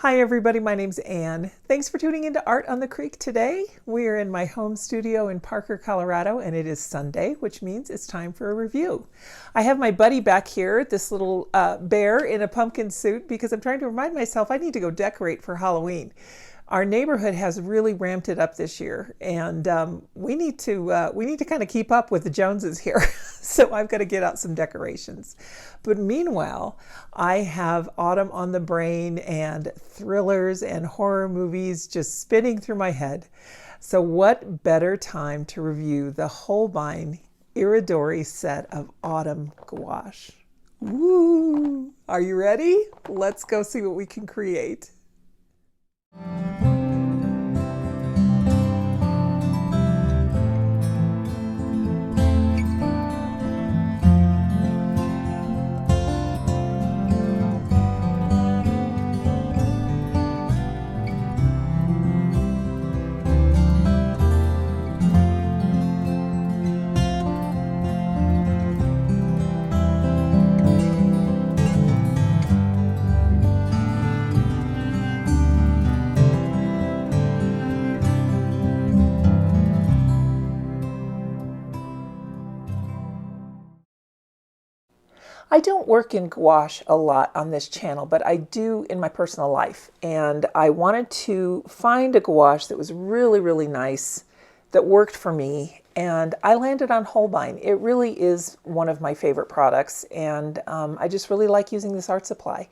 Hi everybody, my name's Anne. Thanks for tuning into Art on the Creek today. We are in my home studio in Parker, Colorado, and it is Sunday, which means it's time for a review. I have my buddy back here, this little bear in a pumpkin suit, because I'm trying to remind myself I need to go decorate for Halloween. Our neighborhood has really ramped it up this year, and we need to kind of keep up with the Joneses here. So I've got to get out some decorations. But meanwhile, I have autumn on the brain and thrillers and horror movies just spinning through my head. So what better time to review the Holbein Iridori set of autumn gouache? Woo! Are you ready? Let's go see what we can create. I don't work in gouache a lot on this channel, but I do in my personal life. And I wanted to find a gouache that was really, really nice, that worked for me. And I landed on Holbein. It really is one of my favorite products. And I just really like using this art supply.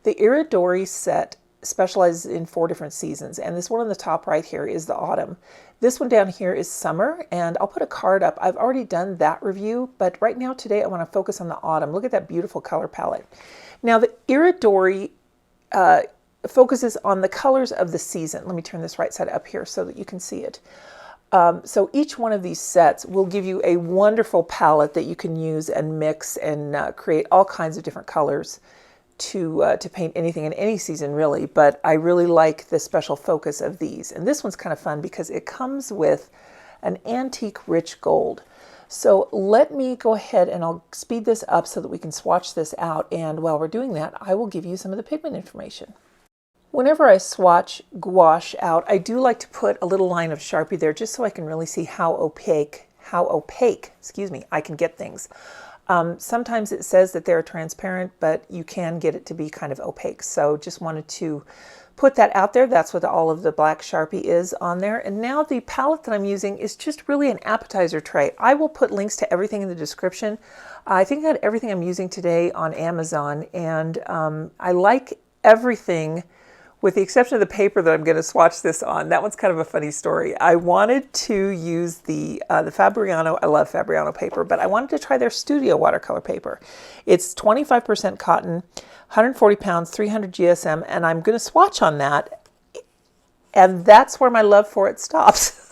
The Iridori set specializes in 4 different seasons. And this one on the top right here is the autumn. This one down here is summer, and I'll put a card up. I've already done that review, but right now today I want to focus on the autumn. Look at that beautiful color palette. Now the Iridori focuses on the colors of the season. Let me turn this right side up here so that you can see it. So each one of these sets will give you a wonderful palette that you can use and mix and create all kinds of different colors to paint anything in any season really, but I really like the special focus of these. And this one's kind of fun because it comes with an antique rich gold. So let me go ahead and I'll speed this up so that we can swatch this out, and while we're doing that I will give you some of the pigment information. Whenever I swatch gouache out, I do like to put a little line of Sharpie there just so I can really see how opaque, I can get things. Sometimes it says that they're transparent, but you can get it to be kind of opaque. So just wanted to put that out there. That's what all of the black Sharpie is on there. And now the palette that I'm using is just really an appetizer tray. I will put links to everything in the description. I think I got everything I'm using today on Amazon, and I like everything with the exception of the paper that I'm going to swatch this on. That one's kind of a funny story. I wanted to use the Fabriano. I love Fabriano paper, but I wanted to try their Studio watercolor paper. It's 25% cotton, 140 pounds, 300 GSM, and I'm going to swatch on that. And that's where my love for it stops.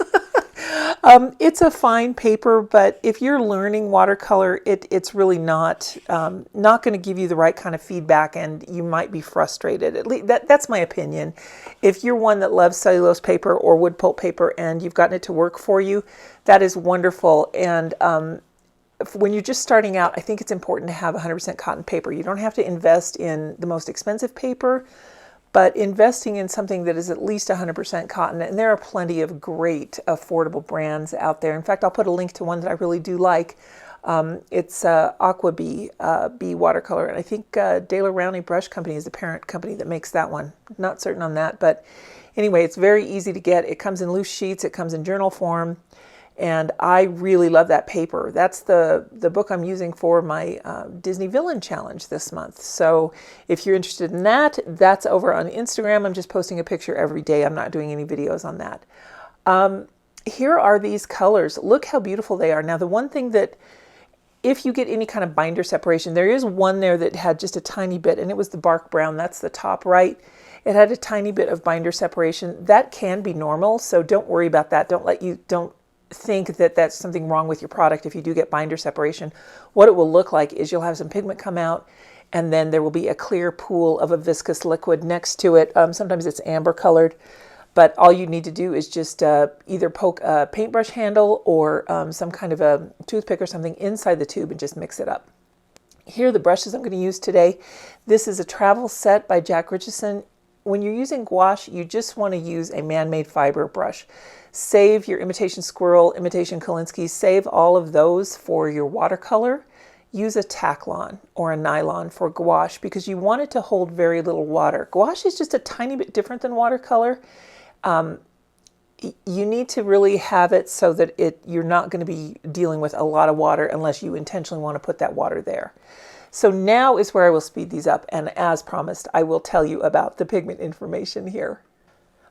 It's a fine paper, but if you're learning watercolor, it's really not going to give you the right kind of feedback, and you might be frustrated. At least that's my opinion. If you're one that loves cellulose paper or wood pulp paper and you've gotten it to work for you, that is wonderful. And when you're just starting out, I think it's important to have 100% cotton paper. You don't have to invest in the most expensive paper, but investing in something that is at least 100% cotton, and there are plenty of great affordable brands out there. In fact, I'll put a link to one that I really do like. It's Aqua Bee watercolor, and I think Daler Rowney Brush Company is the parent company that makes that one. Not certain on that, but anyway, it's very easy to get. It comes in loose sheets, it comes in journal form, and I really love that paper. That's the book I'm using for my Disney Villain Challenge this month. So if you're interested in that, that's over on Instagram. I'm just posting a picture every day. I'm not doing any videos on that. Here are these colors. Look how beautiful they are. Now the one thing that, if you get any kind of binder separation, there is one there that had just a tiny bit, and it was the bark brown. That's the top right. It had a tiny bit of binder separation. That can be normal, so don't worry about that. Don't think that that's something wrong with your product if you do get binder separation. What it will look like is you'll have some pigment come out, and then there will be a clear pool of a viscous liquid next to it. Sometimes it's amber colored, but all you need to do is just either poke a paintbrush handle or some kind of a toothpick or something inside the tube and just mix it up. Here are the brushes I'm going to use today. This is a travel set by Jack Richardson. when you're using gouache, you just want to use a man-made fiber brush. Save your imitation squirrel, imitation Kolinsky, save all of those for your watercolor. Use a Taklon or a nylon for gouache because you want it to hold very little water. Gouache is just a tiny bit different than watercolor. You need to really have it so that you're not going to be dealing with a lot of water unless you intentionally want to put that water there. So now is where I will speed these up, and as promised, I will tell you about the pigment information here.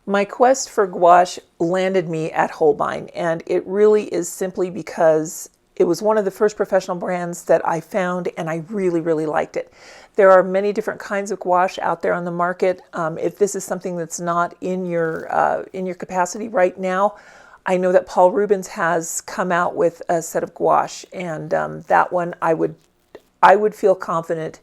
My quest for gouache landed me at Holbein, and it really is simply because it was one of the first professional brands that I found, and I really, really liked it. There are many different kinds of gouache out there on the market. If this is something that's not in your capacity right now, I know that Paul Rubens has come out with a set of gouache, and that one I would feel confident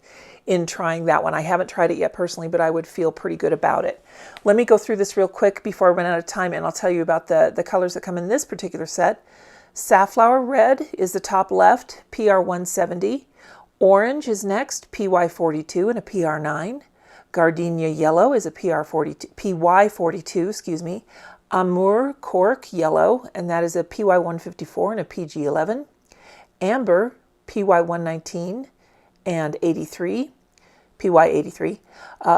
in trying that one. I haven't tried it yet personally, but I would feel pretty good about it. Let me go through this real quick before I run out of time, and I'll tell you about the colors that come in this particular set. Safflower red is the top left, PR 170. Orange is next, PY 42 and a PR 9. Gardenia yellow is a PR 42, PY 42, excuse me. Amour cork yellow, and that is a PY 154 and a PG 11. Amber, PY 119 and 83, PY 83.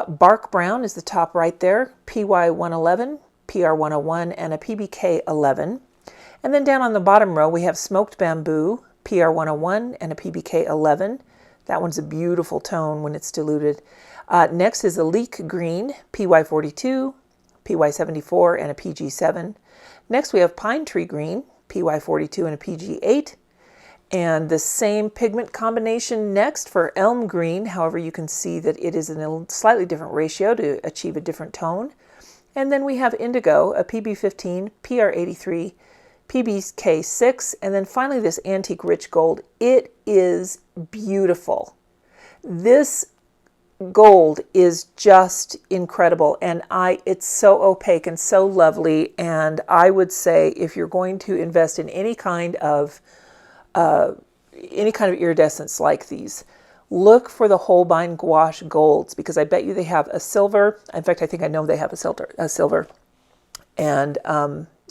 Bark brown is the top right there, PY 111, PR 101 and a PBK 11. And then down on the bottom row, we have smoked bamboo, PR 101 and a PBK 11. That one's a beautiful tone when it's diluted. Next is a leek green, PY 42, PY 74 and a PG 7. Next we have pine tree green, PY 42 and a PG 8. And the same pigment combination next for elm green. However, you can see that it is in a slightly different ratio to achieve a different tone. And then we have indigo, a PB 15, PR 83, PBK 6, and then finally this antique rich gold. It is beautiful. This gold is just incredible, and it's so opaque and so lovely, and I would say if you're going to invest in any kind of iridescence like these, look for the Holbein gouache golds, because I bet you they have a silver. In fact, I think I know they have a silver. And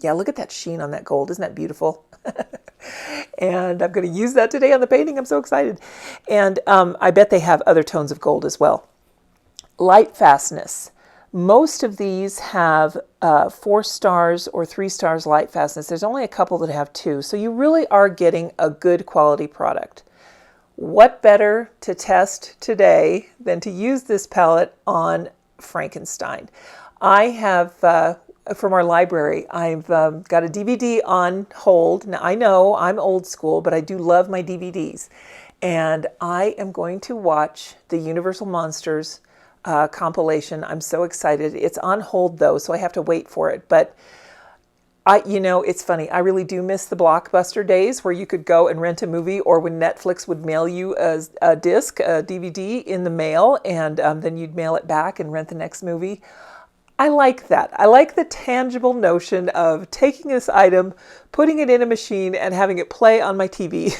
yeah, look at that sheen on that gold. Isn't that beautiful? And I'm going to use that today on the painting. I'm so excited. And I bet they have other tones of gold as well. Light fastness. Most of these have 4 stars or 3 stars light fastness. There's only a couple that have 2. So you really are getting a good quality product. What better to test today than to use this palette on Frankenstein? I have, from our library, I've got a DVD on hold. Now, I know I'm old school, but I do love my DVDs. And I am going to watch the Universal Monsters compilation. I'm so excited. It's on hold though, so I have to wait for it. But it's funny. I really do miss the Blockbuster days where you could go and rent a movie, or when Netflix would mail you a disc, a DVD in the mail, and then you'd mail it back and rent the next movie. I like that. I like the tangible notion of taking this item, putting it in a machine, and having it play on my TV.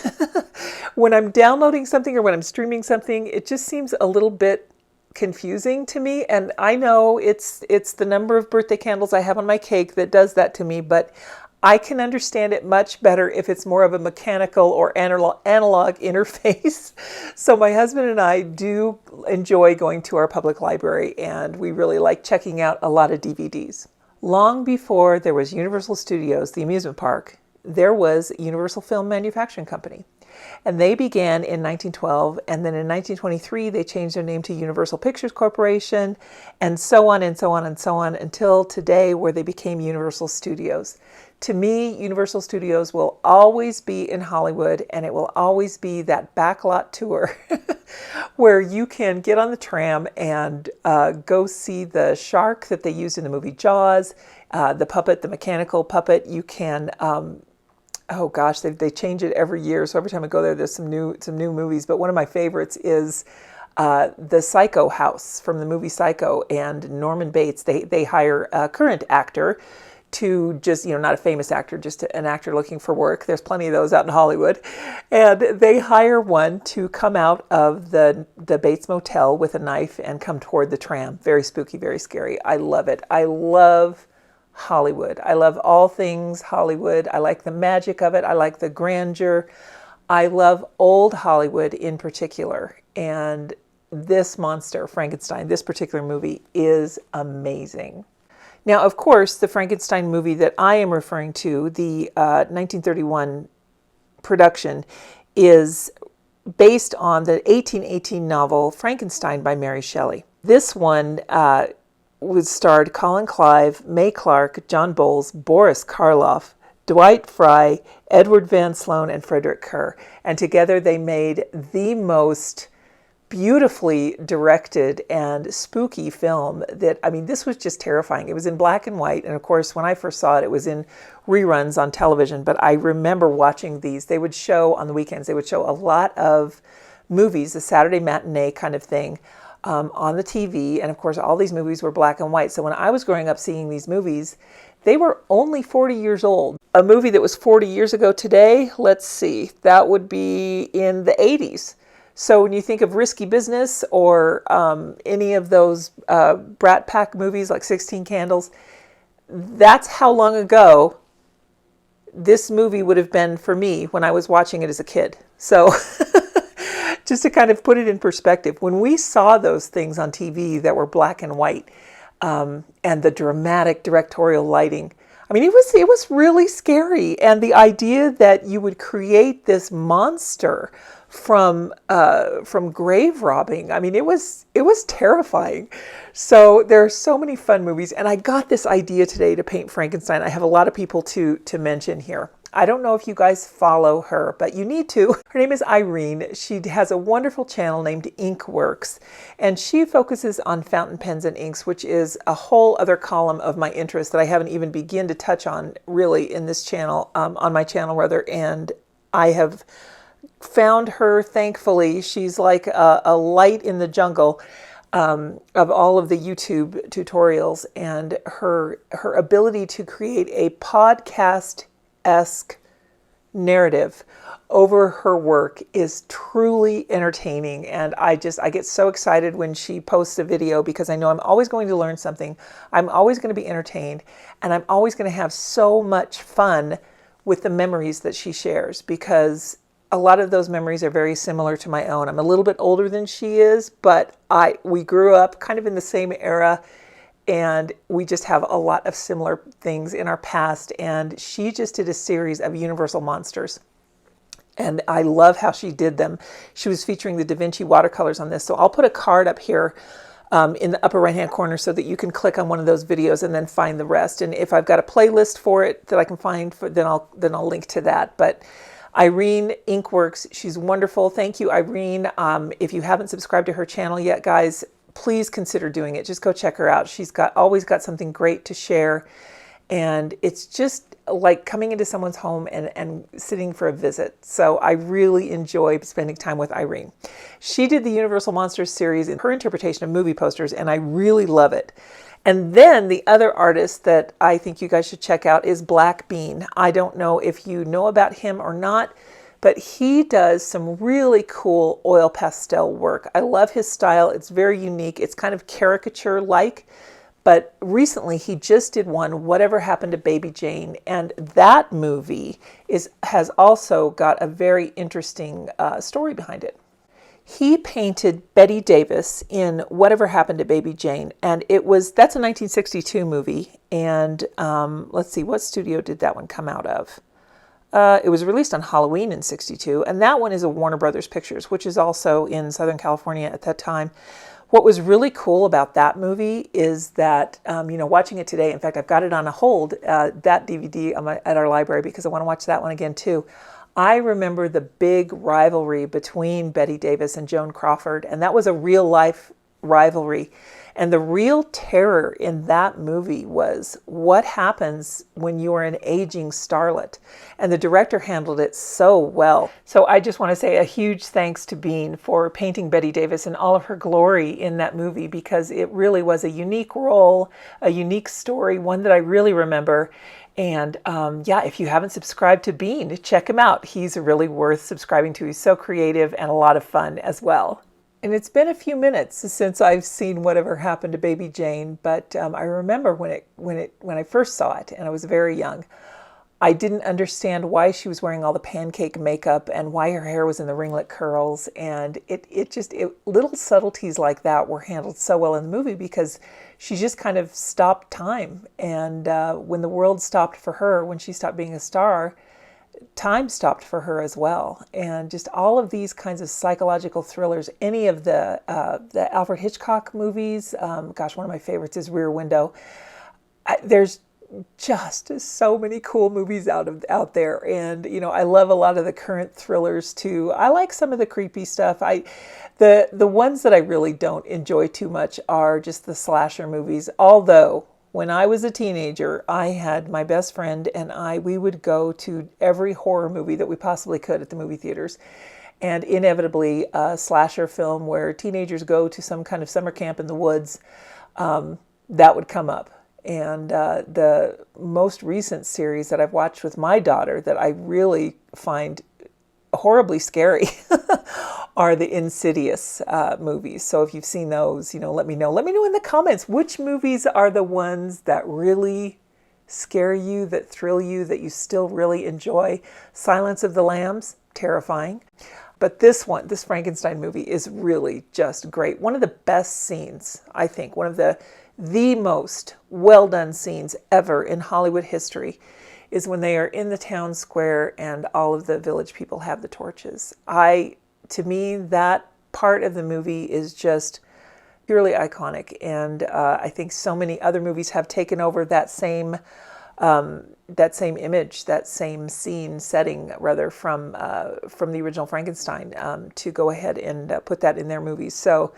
When I'm downloading something or when I'm streaming something, it just seems a little bit confusing to me, and I know it's the number of birthday candles I have on my cake that does that to me, but I can understand it much better if it's more of a mechanical or analog interface. So my husband and I do enjoy going to our public library, and we really like checking out a lot of DVDs. Long before there was Universal Studios, the amusement park, there was Universal Film Manufacturing Company. And they began in 1912, and then in 1923 they changed their name to Universal Pictures Corporation, and so on and so on and so on until today, where they became Universal Studios. To me, Universal Studios will always be in Hollywood, and it will always be that backlot tour where you can get on the tram and go see the shark that they used in the movie Jaws, the puppet, the mechanical puppet. You can oh gosh, they change it every year. So every time I go there, there's some new movies. But one of my favorites is the Psycho house from the movie Psycho, and Norman Bates. They hire a current actor to just, not a famous actor, just an actor looking for work. There's plenty of those out in Hollywood. And they hire one to come out of the Bates Motel with a knife and come toward the tram. Very spooky, very scary. I love it. I love Hollywood. I love all things Hollywood. I like the magic of it. I like the grandeur. I love old Hollywood in particular. And this monster, Frankenstein, this particular movie is amazing. Now, of course, the Frankenstein movie that I am referring to, the 1931 production, is based on the 1818 novel Frankenstein by Mary Shelley. This one was starred Colin Clive, May Clark, John Bowles, Boris Karloff, Dwight Fry, Edward Van Sloan, and Frederick Kerr. And together they made the most beautifully directed and spooky film that, this was just terrifying. It was in black and white. And of course, when I first saw it, it was in reruns on television. But I remember watching these. They would show on the weekends. They would show a lot of movies, a Saturday matinee kind of thing, on the TV. And of course, all these movies were black and white. So when I was growing up seeing these movies, they were only 40 years old. A movie that was 40 years ago today, let's see, that would be in the 80s. So when you think of Risky Business or any of those Brat Pack movies like 16 Candles, that's how long ago this movie would have been for me when I was watching it as a kid. So just to kind of put it in perspective, when we saw those things on TV that were black and white and the dramatic directorial lighting, it was really scary. And the idea that you would create this monster from grave robbing, it was terrifying. So there are so many fun movies, and I got this idea today to paint Frankenstein. I have a lot of people to mention here. I don't know if you guys follow her, but you need to. Her name is Irene. She has a wonderful channel named Inkworks, and she focuses on fountain pens and inks, which is a whole other column of my interest that I haven't even begun to touch on really in this channel, on my channel rather. And I have found her, thankfully. She's like a light in the jungle of all of the YouTube tutorials, and her ability to create a podcast-esque narrative over her work is truly entertaining. And I get so excited when she posts a video, because I know I'm always going to learn something. I'm always going to be entertained, and I'm always going to have so much fun with the memories that she shares, because a lot of those memories are very similar to my own. I'm a little bit older than she is, but we grew up kind of in the same era, and we just have a lot of similar things in our past. And she just did a series of Universal monsters, and I love how she did them. She was featuring the Da Vinci watercolors on this. So I'll put a card up here in the upper right hand corner so that you can click on one of those videos and then find the rest. And if I've got a playlist for it that I can find, then I'll link to that. But Irene Inkworks, she's wonderful. Thank you, Irene. If you haven't subscribed to her channel yet, guys, please consider doing it. Just go check her out. She's always got something great to share. And it's just like coming into someone's home and sitting for a visit. So I really enjoy spending time with Irene. She did the Universal Monsters series in her interpretation of movie posters, and I really love it. And then the other artist that I think you guys should check out is Black Bean. I don't know if you know about him or not, but he does some really cool oil pastel work. I love his style. It's very unique. It's kind of caricature-like, but recently he just did one, Whatever Happened to Baby Jane, and that movie has also got a very interesting story behind it. He painted Betty Davis in Whatever Happened to Baby Jane, and that's a 1962 movie. And let's see, what studio did that one come out of? It was released on Halloween in '62, and that one is a Warner Brothers Pictures, which is also in Southern California at that time. What was really cool about that movie is that, watching it today, in fact, I've got it on a hold, that DVD at our library, because I want to watch that one again too. I remember the big rivalry between Betty Davis and Joan Crawford, and that was a real life rivalry. And the real terror in that movie was what happens when you are an aging starlet. And the director handled it so well. So I just want to say a huge thanks to Bean for painting Bette Davis in all of her glory in that movie, because it really was a unique role, a unique story, one that I really remember. And yeah, if you haven't subscribed to Bean, check him out. He's really worth subscribing to. He's so creative and a lot of fun as well. And it's been a few minutes since I've seen Whatever Happened to Baby Jane, but I remember when I first saw it, and I was very young. I didn't understand why she was wearing all the pancake makeup and why her hair was in the ringlet curls, and little subtleties like that were handled so well in the movie, because she just kind of stopped time, and when the world stopped for her, when she stopped being a star, time stopped for her as well. And just all of these kinds of psychological thrillers, any of the Alfred Hitchcock movies, gosh, one of my favorites is Rear Window. There's just so many cool movies out there, and I love a lot of the current thrillers too. I like some of the creepy stuff. The ones that I really don't enjoy too much are just the slasher movies, although when I was a teenager, I had my best friend and we would go to every horror movie that we possibly could at the movie theaters. And inevitably, a slasher film where teenagers go to some kind of summer camp in the woods, that would come up. And the most recent series that I've watched with my daughter that I really find horribly scary are the Insidious movies. So if you've seen those, let me know. Let me know in the comments which movies are the ones that really scare you, that thrill you, that you still really enjoy. Silence of the Lambs, terrifying. But this Frankenstein movie is really just great. One of the best scenes, I think, one of the most well-done scenes ever in Hollywood history is when they are in the town square and all of the village people have the torches. To me, that part of the movie is just purely iconic, and I think so many other movies have taken over that same image, that same setting rather, from the original Frankenstein, to go ahead and put that in their movies. So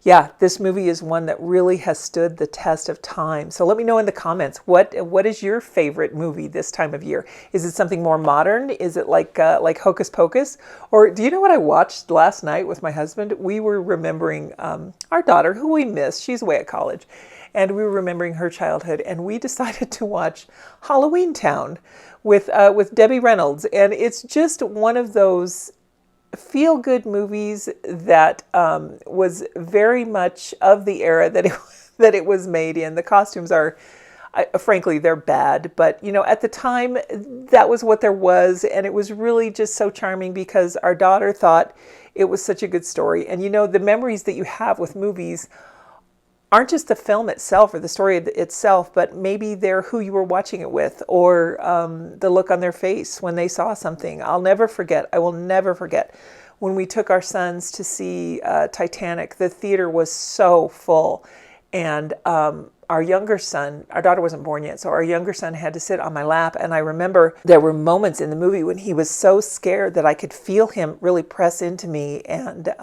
yeah, this movie is one that really has stood the test of time. So let me know in the comments, what is your favorite movie this time of year? Is it something more modern? Is it like Hocus Pocus? Or do you know what I watched last night with my husband? We were remembering our daughter, who we miss. She's away at college. And we were remembering her childhood, and we decided to watch Halloween Town with Debbie Reynolds. And it's just one of those feel-good movies that was very much of the era that it was made in. The costumes are, frankly, they're bad, but at the time that was what there was, and it was really just so charming because our daughter thought it was such a good story. And the memories that you have with movies aren't just the film itself or the story itself, but maybe they're who you were watching it with, or the look on their face when they saw something. I will never forget when we took our sons to see Titanic. The theater was so full, and our younger son, our daughter wasn't born yet, so our younger son had to sit on my lap, and I remember there were moments in the movie when he was so scared that I could feel him really press into me, and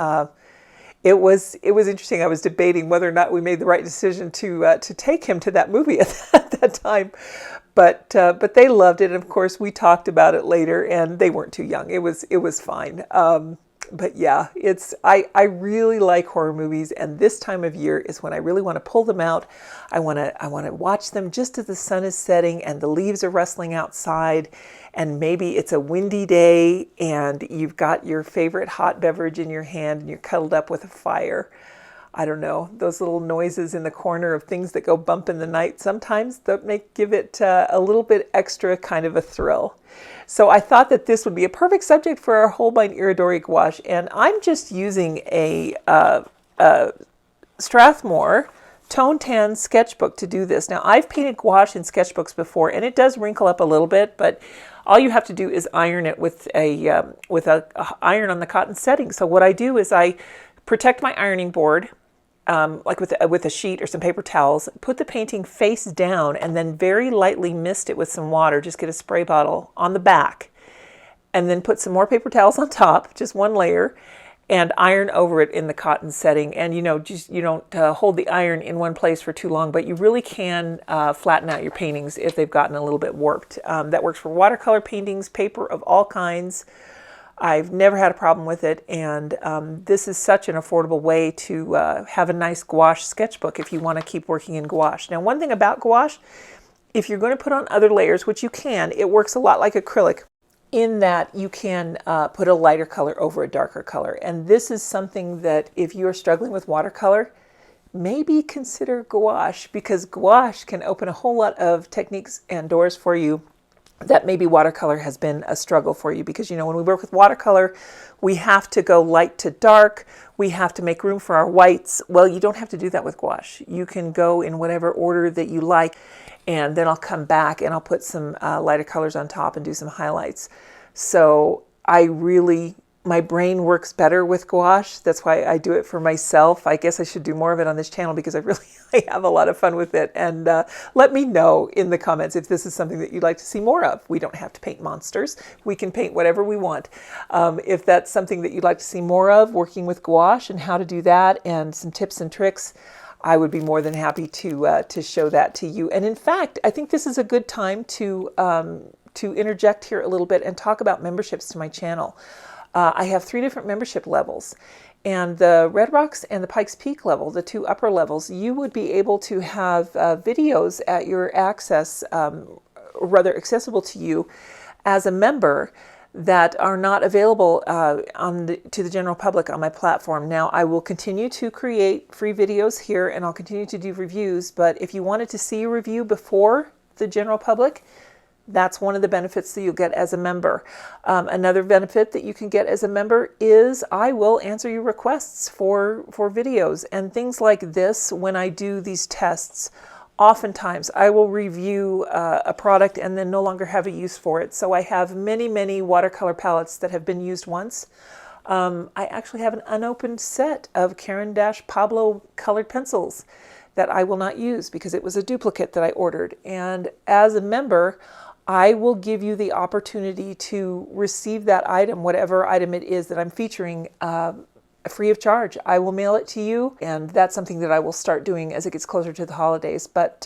it was interesting. I was debating whether or not we made the right decision to take him to that movie at that time, but they loved it. And of course, we talked about it later, and they weren't too young. It was fine. But yeah, I really like horror movies, and this time of year is when I really want to pull them out. I want to watch them just as the sun is setting and the leaves are rustling outside, and maybe it's a windy day and you've got your favorite hot beverage in your hand and you're cuddled up with a fire. I don't know, those little noises in the corner of things that go bump in the night, sometimes that give it a little bit extra kind of a thrill. So I thought that this would be a perfect subject for our Holbein Iridori gouache, and I'm just using a Strathmore Tone Tan sketchbook to do this. Now, I've painted gouache in sketchbooks before, and it does wrinkle up a little bit, but all you have to do is iron it with a iron on the cotton setting. So what I do is I protect my ironing board, like with a sheet or some paper towels, put the painting face down, and then very lightly mist it with some water. Just get a spray bottle on the back, and then put some more paper towels on top, just one layer, and iron over it in the cotton setting. And just you don't hold the iron in one place for too long, but you really can flatten out your paintings if they've gotten a little bit warped. That works for watercolor paintings, paper of all kinds. I've never had a problem with it, and this is such an affordable way to have a nice gouache sketchbook if you want to keep working in gouache. Now, one thing about gouache, if you're going to put on other layers, which you can, it works a lot like acrylic in that you can put a lighter color over a darker color. And this is something that if you're struggling with watercolor, maybe consider gouache, because gouache can open a whole lot of techniques and doors for you that maybe watercolor has been a struggle for you. Because when we work with watercolor, we have to go light to dark, we have to make room for our whites. Well, you don't have to do that with gouache. You can go in whatever order that you like, and then I'll come back and I'll put some lighter colors on top and do some highlights. So my brain works better with gouache. That's why I do it for myself. I guess I should do more of it on this channel because I have a lot of fun with it. And let me know in the comments if this is something that you'd like to see more of. We don't have to paint monsters. We can paint whatever we want. If that's something that you'd like to see more of, working with gouache and how to do that and some tips and tricks, I would be more than happy to show that to you. And in fact, I think this is a good time to interject here a little bit and talk about memberships to my channel. I have 3 different membership levels, and the Red Rocks and the Pikes Peak level, the 2 upper levels, you would be able to have videos at your access, rather accessible to you as a member, that are not available to the general public on my platform. Now, I will continue to create free videos here, and I'll continue to do reviews, but if you wanted to see a review before the general public, that's one of the benefits that you'll get as a member. Another benefit that you can get as a member is I will answer your requests for videos and things like this. When I do these tests, oftentimes I will review a product and then no longer have a use for it. So I have many watercolor palettes that have been used once. I actually have an unopened set of Caran-Pablo colored pencils that I will not use because it was a duplicate that I ordered. And as a member, I will give you the opportunity to receive that item, whatever item it is that I'm featuring, free of charge. I will mail it to you, and that's something that I will start doing as it gets closer to the holidays. But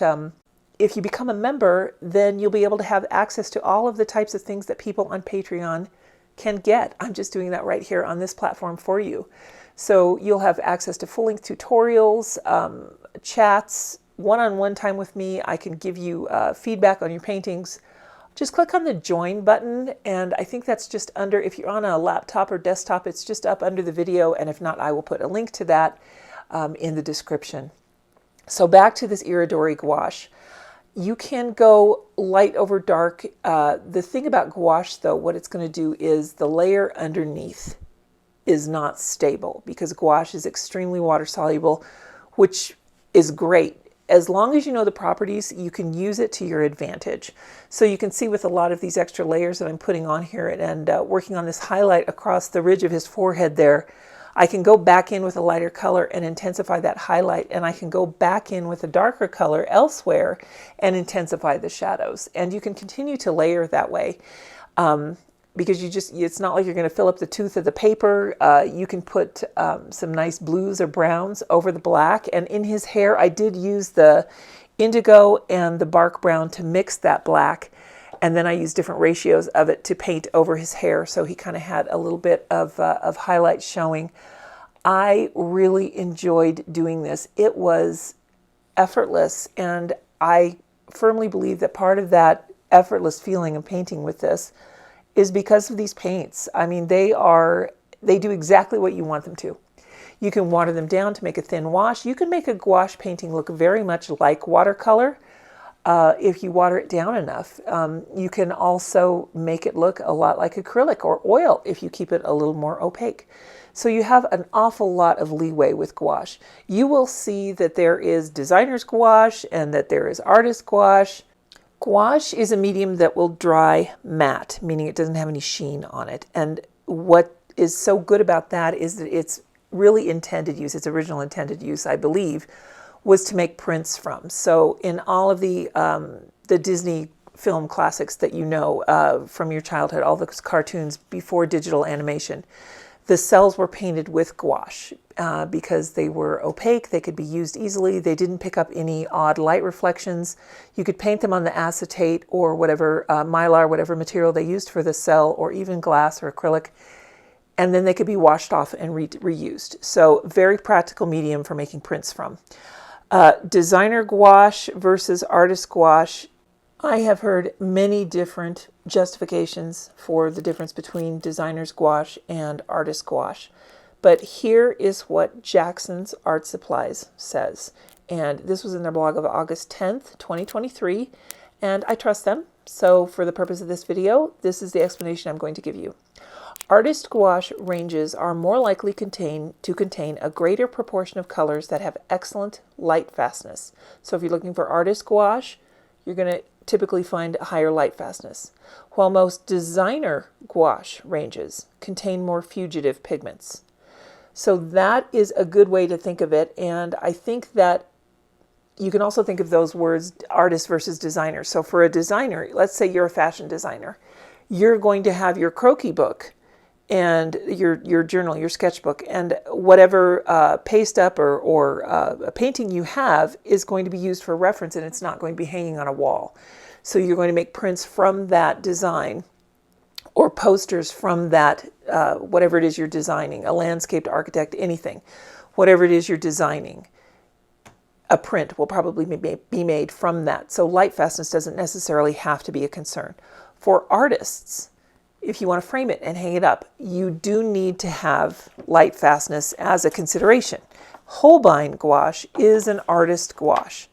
if you become a member, then you'll be able to have access to all of the types of things that people on Patreon can get. I'm just doing that right here on this platform for you. So you'll have access to full-length tutorials, chats, one-on-one time with me. I can give you feedback on your paintings. Just click on the join button, and I think that's just under, if you're on a laptop or desktop, it's just up under the video, and if not, I will put a link to that in the description. So back to this Iridori gouache. You can go light over dark. The thing about gouache, though, what it's going to do is the layer underneath is not stable because gouache is extremely water soluble, which is great. As long as you know the properties, you can use it to your advantage. So you can see with a lot of these extra layers that I'm putting on here and working on this highlight across the ridge of his forehead there, I can go back in with a lighter color and intensify that highlight, and I can go back in with a darker color elsewhere and intensify the shadows. And you can continue to layer that way. Because it's not like you're going to fill up the tooth of the paper. You can put some nice blues or browns over the black. And in his hair, I did use the indigo and the bark brown to mix that black. And then I used different ratios of it to paint over his hair. So he kind of had a little bit of highlight showing. I really enjoyed doing this. It was effortless. And I firmly believe that part of that effortless feeling of painting with this is because of these paints. I mean, they do exactly what you want them to. You can water them down to make a thin wash. You can make a gouache painting look very much like watercolor if you water it down enough. You can also make it look a lot like acrylic or oil if you keep it a little more opaque. So you have an awful lot of leeway with gouache. You will see that there is designer's gouache and that there is artist gouache. Gouache is a medium that will dry matte, meaning it doesn't have any sheen on it. And what is so good about that is that its really intended use, its original intended use, I believe, was to make prints from. So in all of the Disney film classics that you know from your childhood, all those cartoons before digital animation, The cells were painted with gouache because they were opaque, they could be used easily, they didn't pick up any odd light reflections. You could paint them on the acetate or whatever, mylar, whatever material they used for the cell, or even glass or acrylic, and then they could be washed off and reused. So very practical medium for making prints from. Designer gouache versus artist gouache. I have heard many different justifications for the difference between designer's gouache and artist gouache. But here is what Jackson's Art Supplies says. And this was in their blog of August 10th, 2023. And I trust them. So for the purpose of this video, this is the explanation I'm going to give you. Artist gouache ranges are more likely to contain a greater proportion of colors that have excellent light fastness. So if you're looking for artist gouache, you're going to typically find a higher light fastness, while most designer gouache ranges contain more fugitive pigments. So that is a good way to think of it, and I think that you can also think of those words, artist versus designer. So for a designer, let's say you're a fashion designer, you're going to have your croquis book and your journal, your sketchbook, and whatever paste up or a painting you have is going to be used for reference, and it's not going to be hanging on a wall. So you're going to make prints from that design or posters from that, whatever it is you're designing, a landscaped architect, anything, whatever it is you're designing. A print will probably be made from that. So light fastness doesn't necessarily have to be a concern. For artists, if you want to frame it and hang it up, you do need to have light fastness as a consideration. Holbein gouache is an artist gouache.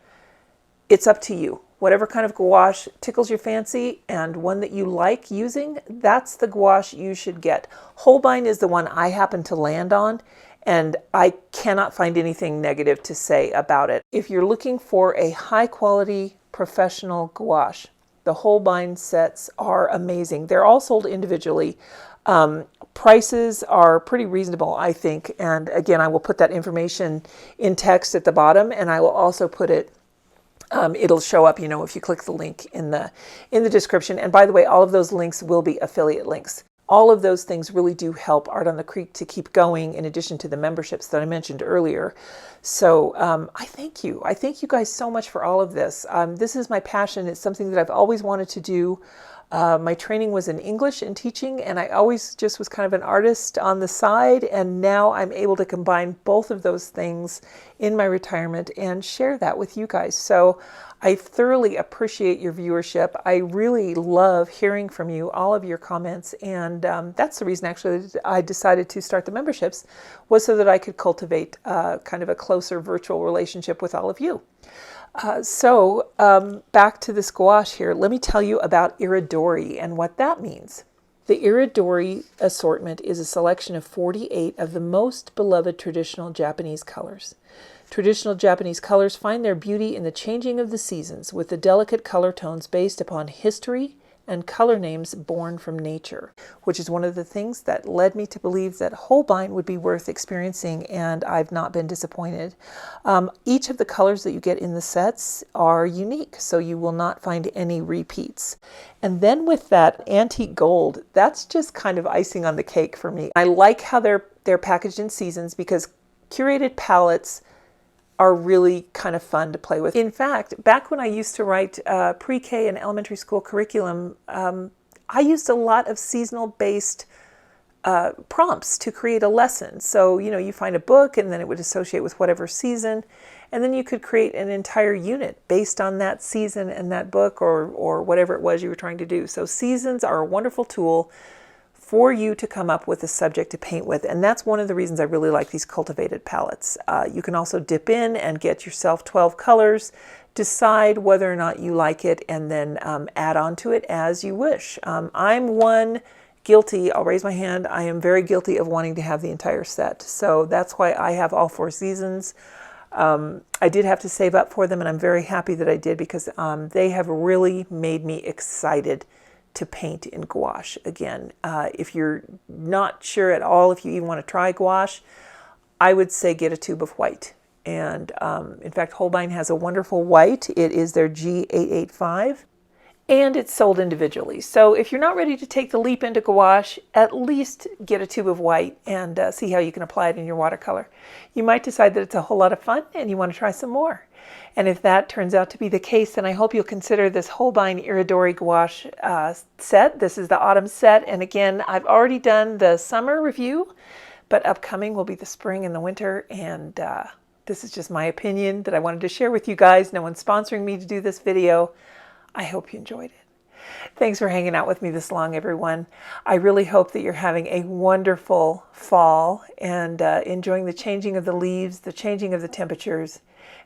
It's up to you. Whatever kind of gouache tickles your fancy and one that you like using, that's the gouache you should get. Holbein is the one I happen to land on, and I cannot find anything negative to say about it. If you're looking for a high quality professional gouache, the Holbein sets are amazing. They're all sold individually. Prices are pretty reasonable, I think. And again, I will put that information in text at the bottom, and I will also put it, it'll show up, if you click the link in the description. And by the way, all of those links will be affiliate links. All of those things really do help Art on the Creek to keep going, in addition to the memberships that I mentioned earlier. So I thank you. I thank you guys so much for all of this. This is my passion. It's something that I've always wanted to do. My training was in English and teaching, and I always just was kind of an artist on the side, and now I'm able to combine both of those things in my retirement and share that with you guys. So I thoroughly appreciate your viewership. I really love hearing from you, all of your comments, and that's the reason actually that I decided to start the memberships, was so that I could cultivate kind of a closer virtual relationship with all of you. Back to this gouache here. Let me tell you about Iridori and what that means. The Iridori assortment is a selection of 48 of the most beloved traditional Japanese colors. Traditional Japanese colors find their beauty in the changing of the seasons, with the delicate color tones based upon history and color names born from nature, which is one of the things that led me to believe that Holbein would be worth experiencing, and I've not been disappointed. Each of the colors that you get in the sets are unique, so you will not find any repeats. And then with that antique gold, that's just kind of icing on the cake for me. I like how they're packaged in seasons, because curated palettes are really kind of fun to play with. In fact, back when I used to write pre-K and elementary school curriculum, I used a lot of seasonal based prompts to create a lesson. So, you find a book and then it would associate with whatever season, and then you could create an entire unit based on that season and that book or whatever it was you were trying to do. So seasons are a wonderful tool for you to come up with a subject to paint with. And that's one of the reasons I really like these cultivated palettes. You can also dip in and get yourself 12 colors, decide whether or not you like it, and then add on to it as you wish. I'm one guilty, I'll raise my hand, I am very guilty of wanting to have the entire set. So that's why I have all 4 seasons. I did have to save up for them, and I'm very happy that I did, because they have really made me excited to paint in gouache again. If you're not sure at all if you even want to try gouache, I would say get a tube of white. And in fact, Holbein has a wonderful white. It is their G885. and it's sold individually. So if you're not ready to take the leap into gouache, at least get a tube of white and see how you can apply it in your watercolor. You might decide that it's a whole lot of fun and you want to try some more. And if that turns out to be the case, then I hope you'll consider this Holbein Iridori gouache set. This is the autumn set. And again, I've already done the summer review, but upcoming will be the spring and the winter. And this is just my opinion that I wanted to share with you guys. No one's sponsoring me to do this video. I hope you enjoyed it. Thanks for hanging out with me this long, everyone. I really hope that you're having a wonderful fall and enjoying the changing of the leaves, the changing of the temperatures,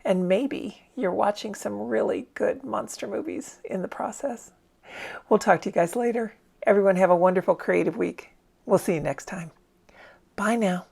and maybe you're watching some really good monster movies in the process. We'll talk to you guys later. Everyone have a wonderful creative week. We'll see you next time. Bye now.